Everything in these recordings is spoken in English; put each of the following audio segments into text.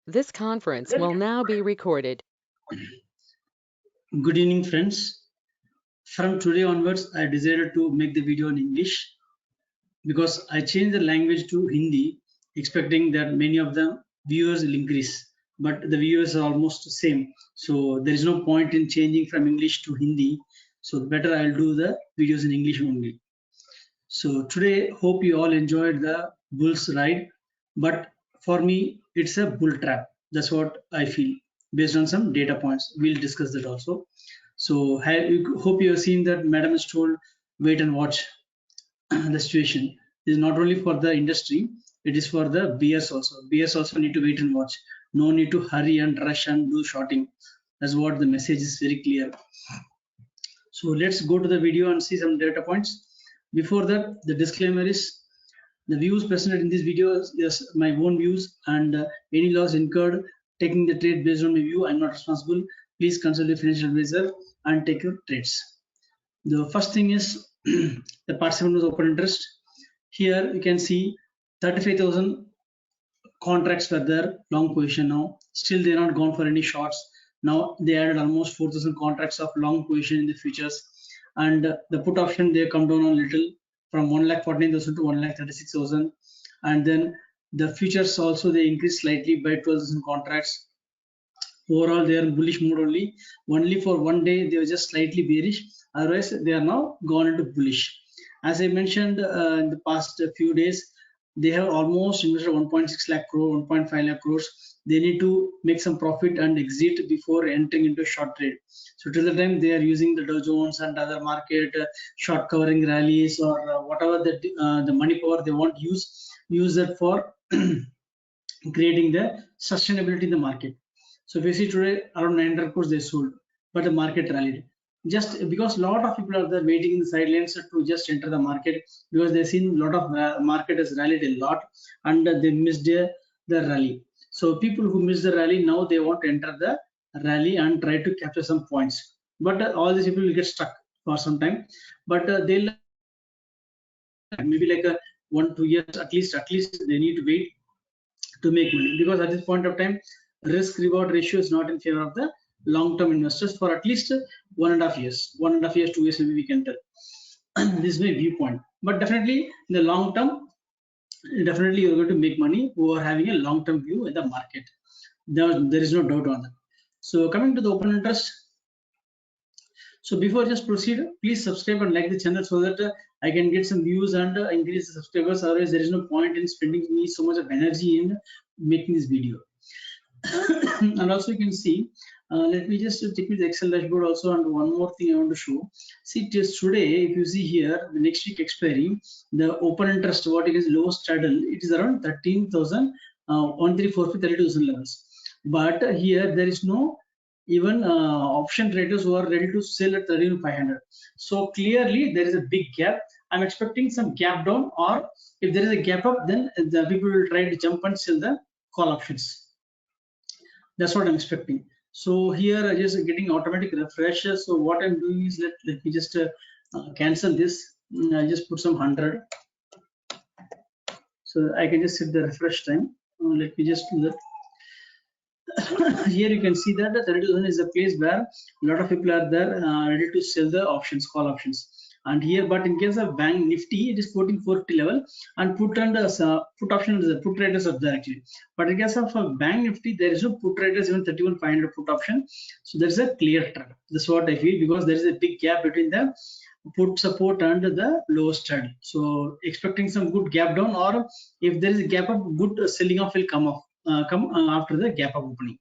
This conference will now be recorded. Good evening, friends. From today onwards, I decided to make the video in English because I changed the language to Hindi, expecting that many of the viewers will increase. But the viewers are almost the same. So there is no point in changing from English to Hindi. So better I'll do the videos in English only. So today, hope you all enjoyed the bull's ride. But for me, it's a bull trap. That's what I feel based on some data points. We'll discuss that also. So hope you have seen that Madam is told wait and watch the situation. This is not only for the industry, it is for the bears also. Bears also need to wait and watch. No need to hurry and rush and do shorting. That's what the message is very clear. So let's go to the video and see some data points. Before that, the disclaimer is the views presented in this video is my own views, and any loss incurred taking the trade based on my view, I'm not responsible. Please consult a financial advisor and take your trades. The first thing is the participant was open interest. Here you can see 35,000 contracts were there, long position now. Still they're not gone for any shorts. Now they added almost 4,000 contracts of long position in the futures, and the put option they come down a little from 1,49,000 to 1,36,000, and then the futures also they increased slightly by 12,000 contracts. Overall they are in bullish mode only for one day they were just slightly bearish, otherwise they are now gone into bullish. As I mentioned in the past few days, they have almost invested 1.6 lakh crore, 1.5 lakh crores. They need to make some profit and exit before entering into short trade. So till the time they are using the Dow Jones and other market short covering rallies, or whatever the money power they want to use that for creating the sustainability in the market. So if you see today around 900 crores they sold, but the market rallied. Just because a lot of people are there waiting in the sidelines to just enter the market, because they've seen a lot of market has rallied a lot and they missed the rally. So people who missed the rally, now they want to enter the rally and try to capture some points. But all these people will get stuck for some time. But they'll maybe like a 1-2 years at least they need to wait to make money, because at this point of time risk reward ratio is not in favor of the long-term investors for at least 1.5 years, 2 years maybe we can tell. This is my viewpoint, but definitely in the long term, definitely you're going to make money who are having a long-term view in the market. There is no doubt on that. So coming to the open interest, so before just proceed, please subscribe and like the channel so that I can get some views and increase the subscribers. Otherwise, there is no point in spending me so much of energy in making this video. And also you can see, let me just take with the Excel dashboard also, and one more thing I want to show. See, just today, if you see here, the next week expiry, the open interest, what it is lowest straddle, it is around 13,000, 1345, 32,000 levels. But here there is no even option traders who are ready to sell at 13,500. So clearly there is a big gap. I'm expecting some gap down, or if there is a gap up, then the people will try to jump and sell the call options. That's what I'm expecting. So here I just getting automatic refresh. So what I'm doing is let me just cancel this. I just put some 100. So I can just set the refresh time. Let me just do that. Here you can see that the 30,000 is a place where a lot of people are there ready to sell the options, call options. And here, but in case of Bank Nifty, it is 1440 level, and put option is the put traders are there actually. But in case of Bank Nifty, there is no put traders, even 31,500 put option. So there is a clear trend. That's what I feel, because there is a big gap between the put support and the lowest trend. So expecting some good gap down, or if there is a gap up, good selling off will come after the gap up opening.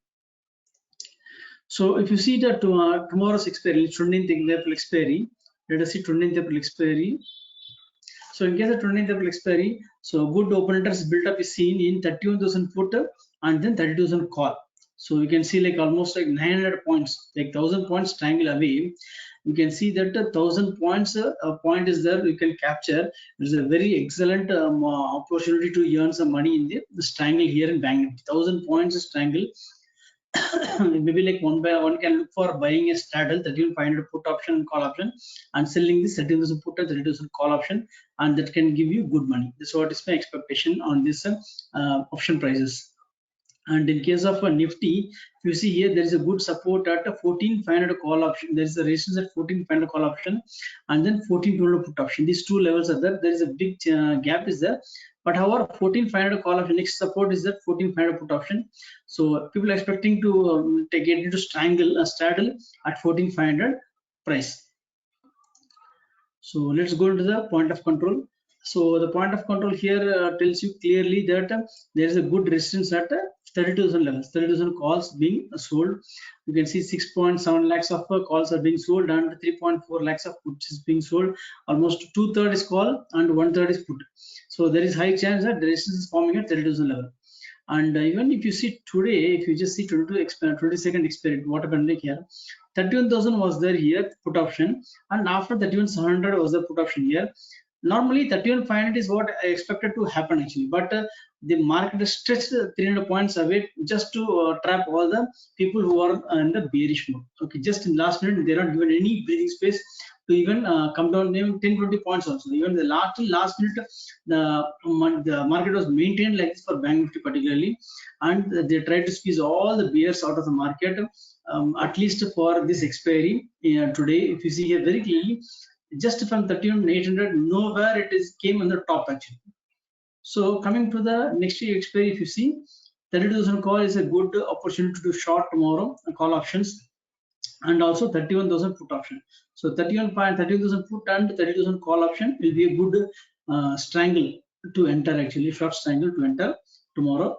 So if you see that tomorrow's expiry, 29th April expiry, let us see 29th April expiry. So in case of 29th April expiry, so good open interest built up is seen in 31,000 put and then 30,000 call. So you can see like almost like 900 points, like 1,000 points triangle away. You can see that 1,000 points, a point is there you can capture. There's a very excellent opportunity to earn some money in this triangle here in Bank. 1,000 points is triangle. Maybe like one by one can look for buying a straddle 13,500 put option and call option, and selling this 13,000 put and 30,000 call option, and that can give you good money. This is what is my expectation on this option prices. And in case of a Nifty, if you see here, there is a good support at a 14,500 call option. There is a resistance at 14,500 call option, and then 14,200 put option. These two levels are there. There is a big gap is there. But however, 14,500 call option, next support is that 14,500 put option. So people are expecting to get into straddle at 14,500 price. So let's go into the point of control. So the point of control here tells you clearly that there is a good resistance at 30,000 levels, 30,000 calls being sold. You can see 6.7 lakhs of calls are being sold and 3.4 lakhs of puts is being sold. Almost 2/3 is call and 1/3 is put. So there is high chance that the resistance is forming at 30,000 level. And even if you see today, if you just see 22-second experiment, what happened like here, 31,000 was there here, put option, and after 31,700 was the put option here. Normally 31,500 is what I expected to happen actually, but the market stretched 300 points away just to trap all the people who are in the bearish mode. Okay, just in last minute they are not given any breathing space to even come down even 10-20 points also. Even the last minute the market was maintained like this for Bank Nifty particularly, and they tried to squeeze all the bears out of the market, at least for this expiry today. If you see here very clearly, just from 31,800 nowhere it is came on the top actually. So coming to the next year expiry, if you see 30,000 call is a good opportunity to short tomorrow call options, and also 31,000 put option. So 31,000 put and 30,000 call option will be a good strangle to enter actually, short strangle to enter tomorrow.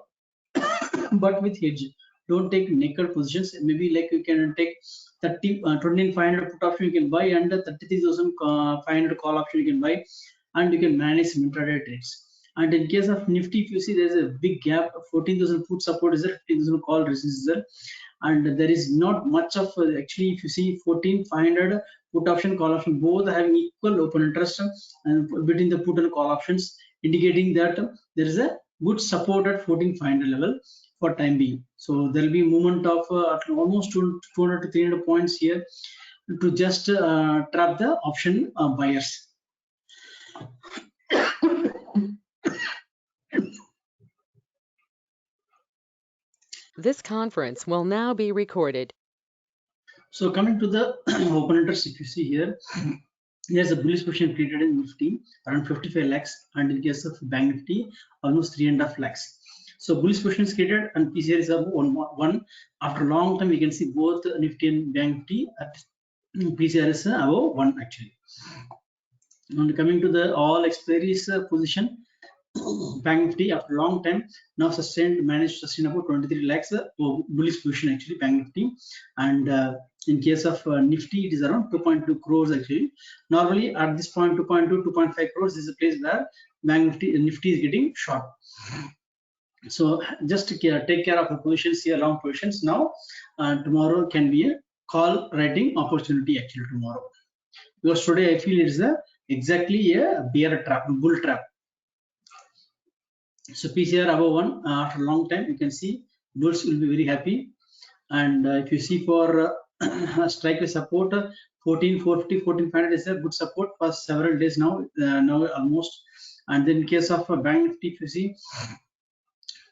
But with hedge, don't take naked positions. Maybe like you can take 29,500 put option you can buy, and 33,500 call option you can buy, and you can manage some intraday trades. And in case of Nifty, if you see there's a big gap, 14,000 put support is there, 15,000 call resistance is there, and there is not much of actually. If you see 14,500 put option, call option, both having equal open interest and between the put and call options, indicating that there is a good support at 14,500 level for time being. So there will be movement of almost 200 to 300 points here to just trap the option buyers. This conference will now be recorded. So coming to the open interest, if you see here, there's a bullish position created in Nifty around 55 lakhs, and in case of Bank Nifty almost 3.5 lakhs. So bullish position is created and PCR is above 1. After a long time, we can see both Nifty and Bank Nifty at PCR is above 1 actually. And coming to the all expiries position, Bank Nifty after a long time now managed to sustain about 23 lakhs bullish position actually, Bank Nifty. And in case of Nifty, it is around 2.2 crores actually. Normally at this point 2.2, 2.5 crores is a place where Bank Nifty is getting short. So just take care of the positions here, long positions. Now tomorrow can be a call writing opportunity actually tomorrow, because today I feel it is exactly a bear trap, bull trap. So PCR above 1 after a long time, you can see bulls will be very happy. And if you see for strike support 14,450, 14,500 is a good support for several days now, almost. And then in case of Bank Nifty, if you see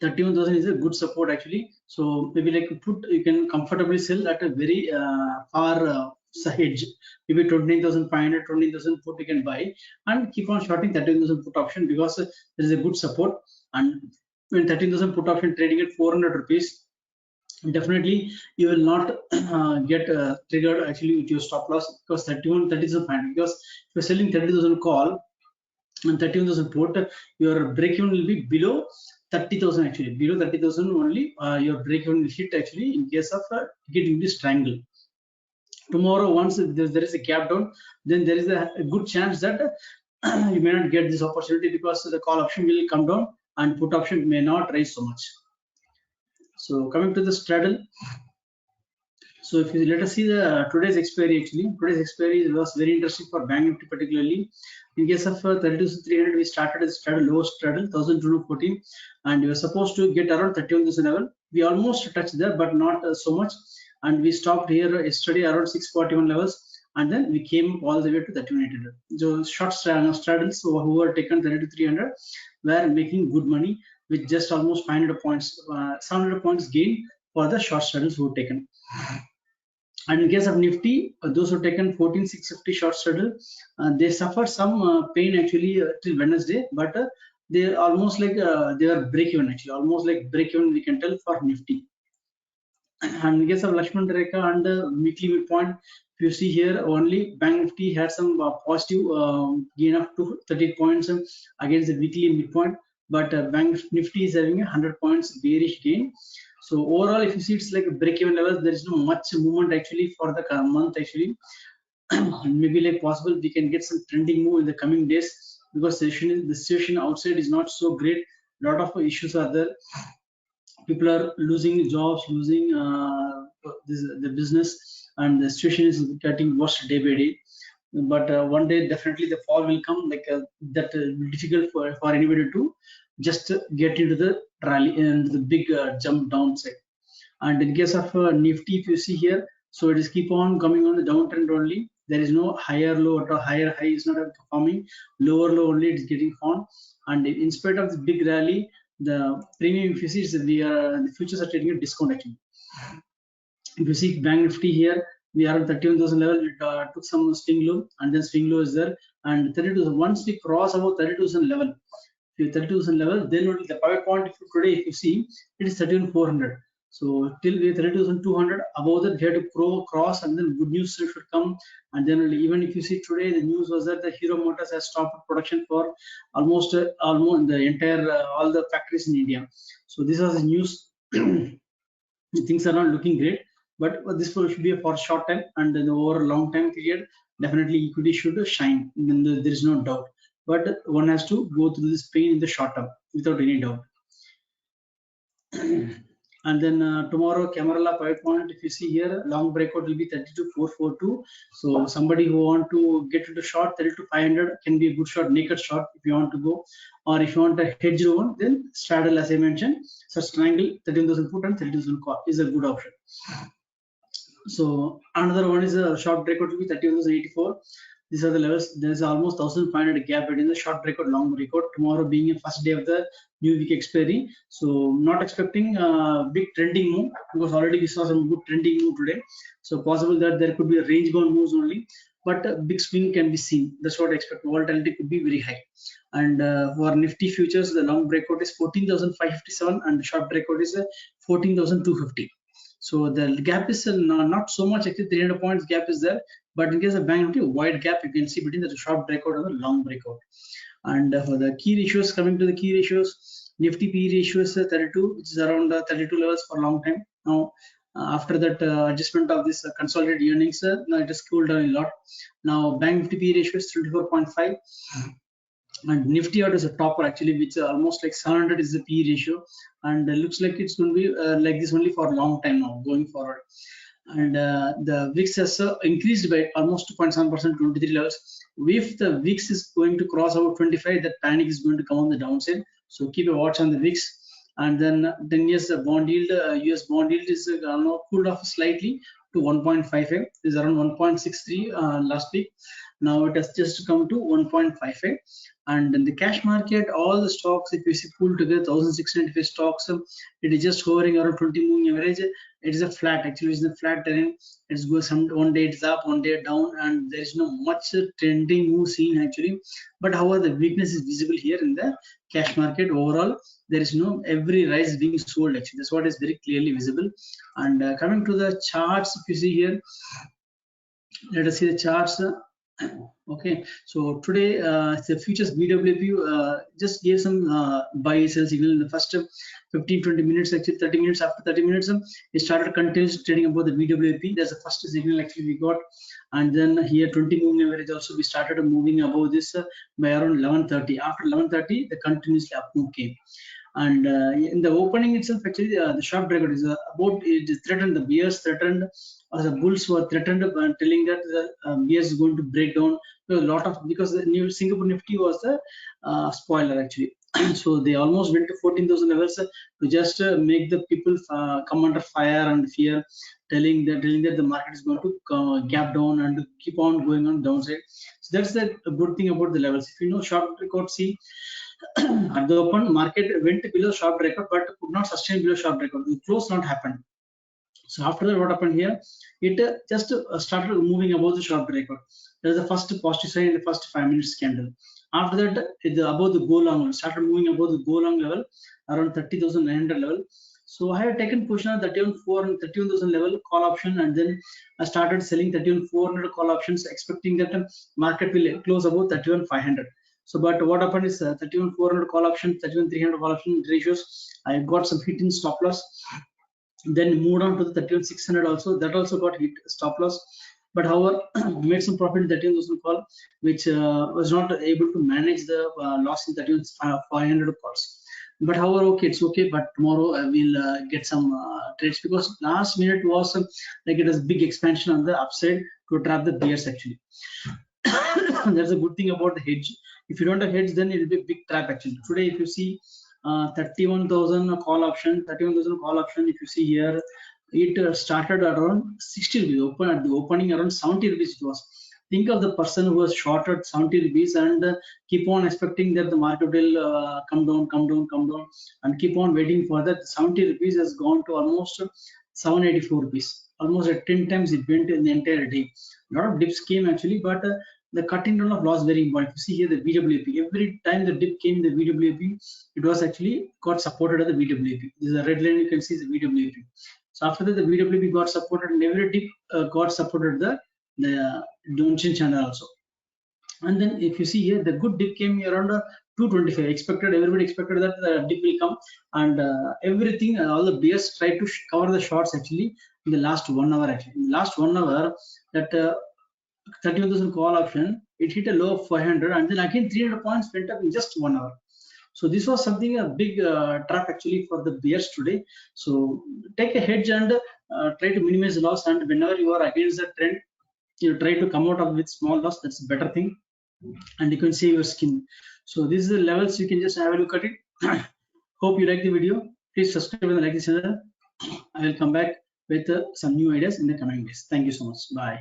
31,000 is a good support actually. So maybe like you can comfortably sell at a very far hedge, maybe 29,500, 20,000 put you can buy and keep on shorting 13,000 put option, because there is a good support. And when 13,000 put option trading at 400 rupees, definitely you will not get triggered actually with your stop loss, because 30,500, because if you're selling 30,000 call and 31,000 put, your break even will be below 30,000 actually, below 30,000 only your break even will hit actually in case of getting this triangle. Tomorrow, once there is a gap down, then there is a good chance that you may not get this opportunity, because the call option will come down and put option may not rise so much. So coming to the straddle. So if you let us see the today's expiry actually, today's expiry was very interesting for Bank Nifty particularly. In case of 32,300, we started as straddle, low straddle 1,214, and we were supposed to get around 31,000 level. We almost touched there, but not so much, and we stopped here yesterday around 641 levels, and then we came all the way to 31,800. So short straddles who were taken 32,300 were making good money. with just almost 500 points, 700 points gain for the short straddles who taken. And in case of Nifty, those who taken 14,650 short straddle, they suffered some pain actually till Wednesday, but they almost like they are break even actually, almost like break even we can tell for Nifty. And in case of Lakshman Rekha and the weekly midpoint, if you see here, only Bank Nifty had some positive gain of 230 points against the weekly midpoint, but Bank Nifty is having a 100 points bearish gain. So overall, if you see, it's like a break-even level. There is no much movement actually for the month actually. Maybe like possible we can get some trending move in the coming days, because the situation outside is not so great. A lot of issues are there. People are losing jobs, losing the business, and the situation is getting worse day by day. But one day definitely the fall will come, like that difficult for anybody to just get into the rally and the big jump downside. And in case of Nifty, if you see here, so it is keep on coming on the downtrend only. There is no higher low or higher high is not forming. Lower low only it is getting formed. And in spite of the big rally, the premium, if you see, the futures are trading at discount actually. If you see Bank Nifty here, we are at 31,000 level. It took some swing low, and then swing low is there. And 32,000. Once we cross about 32,000 level, 32,000 level, then only the power point. If you, today, if you see, it is 31,400. So till we 32,200, above that we have to cross, and then good news should come. And then even if you see today, the news was that the Hero Motors has stopped production for almost the entire all the factories in India. So this was the news. Things are not looking great, but this should be for short time, and then over a long time period, definitely equity should shine. Then there is no doubt. But one has to go through this pain in the short term without any doubt. And then tomorrow Camarilla 5 point, if you see here, long breakout will be 32,442. So somebody who want to get into short 32,500 can be a good short, naked short if you want to go, or if you want a hedge one, then straddle as I mentioned, such triangle 13,000 put and 30,000 call is a good option. So another one is a short breakout will be 31,084. These are the levels. There is almost 1,500 gap between the short breakout, long breakout. Tomorrow being a first day of the new week expiry, so not expecting a big trending move, because already we saw some good trending move today. So possible that there could be a range bound moves only, but a big swing can be seen. That's what I expect. Volatility could be very high. And for Nifty futures, the long breakout is 14,557, and the short breakout is 14,250. So the gap is not so much, actually 300 points gap is there, but in case of Bank Nifty, wide gap you can see between the short breakout and the long breakout. And for the key ratios, coming to the key ratios, Nifty P ratio is 32, which is around 32 levels for a long time. Now after that adjustment of this consolidated earnings, now it has cooled down a lot. Now Bank Nifty P ratio is 24.5. And Nifty out is a topper actually, which almost like 700 is the P ratio, and looks like it's going to be like this only for a long time now going forward. And the VIX has increased by almost 2.7%, 23 levels. If the VIX is going to cross about 25, that panic is going to come on the downside. So keep a watch on the VIX. And then 10 years bond yield, US bond yield is cooled off slightly to 1.55. Is around 1.63 last week. Now it has just come to 1.55. And in the cash market, all the stocks, if you see pulled together 1,695 stocks, it is just hovering around 20 moving average. It is a flat, actually it's a flat terrain. It's goes one day it's up, one day down, and there is no much trending move seen actually. But however, the weakness is visible here in the cash market. Overall, there is no every rise being sold actually. That's what is very clearly visible. And coming to the charts, if you see here, let us see the charts. Okay, so today the futures BWP just gave some buy sell signal in the first 15-20 minutes, actually 30 minutes. After 30 minutes, it started continuous trading above the BWP. That's the first signal actually we got. And then here 20 moving average also we started moving above this by around 11:30. After 11:30, the continuously up move came. And in the opening itself, actually the sharp breakout is about it is threatened. The bears threatened, or the bulls were threatened, telling that the bears is going to break down. A lot of, because the new Singapore Nifty was the spoiler actually. So they almost went to 14,000 levels to just make the people come under fire and fear, telling that the market is going to gap down and keep on going on downside. So that's the good thing about the levels. If you know short breakout, see At the open, market went below sharp record but could not sustain below sharp record. The close not happened. So after that, what happened here? It just started moving above the sharp record. That is the first positive sign in the first 5 minutes candle. After that, above the go long, started moving above the go long level around 30,900 level. So I have taken position on 31,400 and 31,000 level call option, and then I started selling 31,400 call options, expecting that market will close above 31,500. So, but what happened is 31,400 call option, 31,300 call option ratios. I got some hit in stop loss. Then moved on to the 31,600 also. That also got hit stop loss. But however, made some profit in 31,000 call, which was not able to manage the loss in 31,500 calls. But however, okay, it's okay. But tomorrow I will get some trades, because last minute was like it was big expansion on the upside to trap the bears actually. That's a good thing about the hedge. If you don't have hedge, then it will be a big trap actually. Today, if you see 31,000 call option, 31,000 call option, if you see here, it started around 60 rupees, open at the opening around 70 rupees it was. Think of the person who was short at 70 rupees and keep on expecting that the market will come down, and keep on waiting for that. 70 rupees has gone to almost 784 rupees. Almost at 10 times it went in the entire day. A lot of dips came actually, but the cutting down of loss very important. You see here the VWAP. Every time the dip came, the VWAP, it was actually got supported at the VWAP. This is a red line, you can see the VWAP. So after that, the VWAP got supported, and every dip got supported the downtrend channel also. And then if you see here, the good dip came around 225. Everybody expected that the dip will come, and everything, all the bears tried to cover the shorts actually in the last 1 hour. Actually, in the last 1 hour, that 31,000 call option, it hit a low of 500, and then again 300 points went up in just 1 hour. So this was something a big trap actually for the bears today. So take a hedge and try to minimize the loss, and whenever you are against the trend, you try to come out of with small loss. That's a better thing, and you can save your skin. So these are the levels, you can just have a look at it. Hope you like the video. Please subscribe and like this channel. I will come back with some new ideas in the coming days. Thank you so much. Bye.